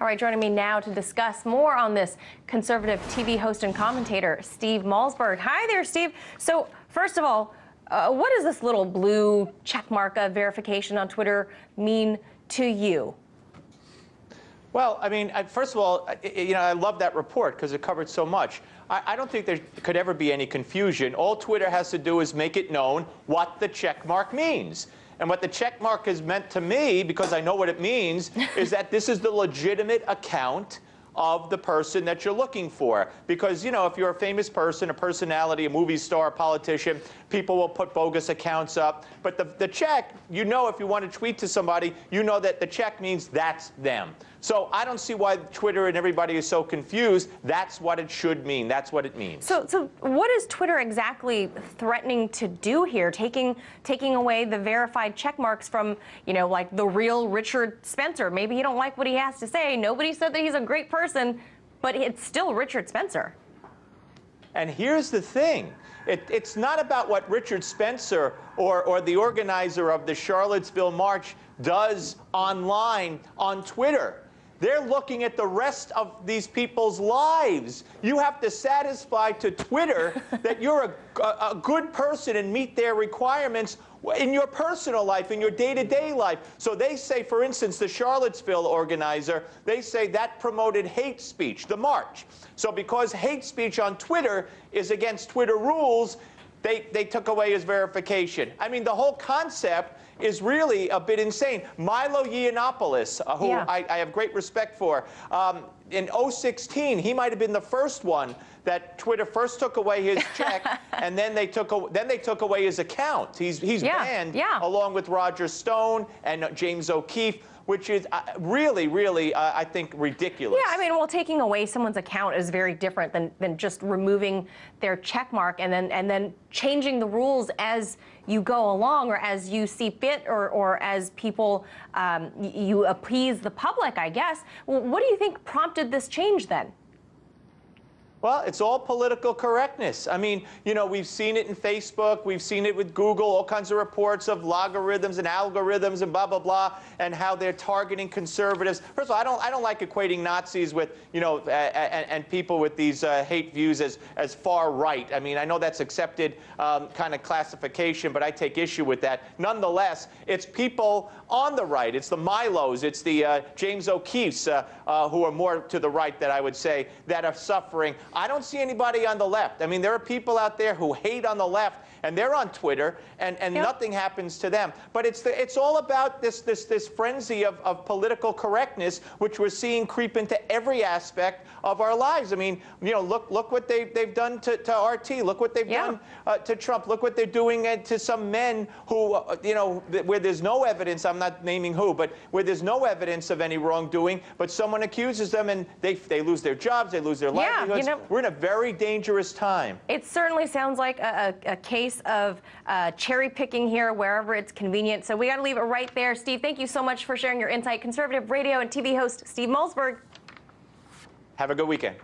All right, joining me now to discuss more on this, conservative TV host and commentator, Steve Malzberg. Hi there, Steve. So, first of all, what does this little blue checkmark verification on Twitter mean to you? Well, I mean, first of all, I love that report because it covered so much. I don't think there could ever be any confusion. All Twitter has to do is make it known what the check mark means. And what the check mark is meant to me, because I know what it means, is that this is the legitimate account of the person that you're looking for. Because, you know, if you're a famous person, a personality, a movie star, a politician, people will put bogus accounts up. But the check, you know, if you want to tweet to somebody, you know that the check means that's them. So I don't see why Twitter and everybody is so confused. That's what it should mean. That's what it means. So what is Twitter exactly threatening to do here? Taking away the verified check marks from, you know, like the real Richard Spencer. Maybe you don't like what he has to say. Nobody said that he's a great person, but it's still Richard Spencer. And here's the thing. It's not about what Richard Spencer or the organizer of the Charlottesville March does online on Twitter. They're looking at the rest of these people's lives. You have to satisfy to Twitter that you're a good person and meet their requirements in your personal life, in your day-to-day life. So they say, for instance, the Charlottesville organizer, they say that promoted hate speech, the march. So because hate speech on Twitter is against Twitter rules, they took away his verification. I mean, the whole concept is really a bit insane. Milo Yiannopoulos, who I have great respect for, in 2016, he might have been the first one that Twitter first took away his check, and then they took away his account. He's banned, along with Roger Stone and James O'Keefe, which is really, I think, ridiculous. Yeah, I mean, well, taking away someone's account is very different than just removing their check mark and then changing the rules as you go along or as you see fit or as people, you appease the public, I guess. Well, what do you think prompted this change then? Well, it's all political correctness. I mean, you know, we've seen it in Facebook, we've seen it with Google, all kinds of reports of logarithms and algorithms and blah, blah, blah, and how they're targeting conservatives. First of all, I don't like equating Nazis with, you know, and people with these hate views as far right. I mean, I know that's accepted kind of classification, but I take issue with that. Nonetheless, it's people on the right. It's the Milos, it's the James O'Keefes, who are more to the right, that I would say, that are suffering. I don't see anybody on the left. I mean, there are people out there who hate on the left, and they're on Twitter, and nothing happens to them. But it's all about this frenzy of political correctness, which we're seeing creep into every aspect of our lives. I mean, you know, look what they've done to RT. Look what they've done to Trump. Look what they're doing to some men who, you know, where there's no evidence. I'm not naming who, but where there's no evidence of any wrongdoing, but someone accuses them, and they lose their jobs, they lose their livelihoods. You know, we're in a very dangerous time. It certainly sounds like a case of cherry picking here wherever it's convenient. So we got to leave it right there. Steve, thank you so much for sharing your insight. Conservative radio and TV host Steve Malzberg. Have a good weekend.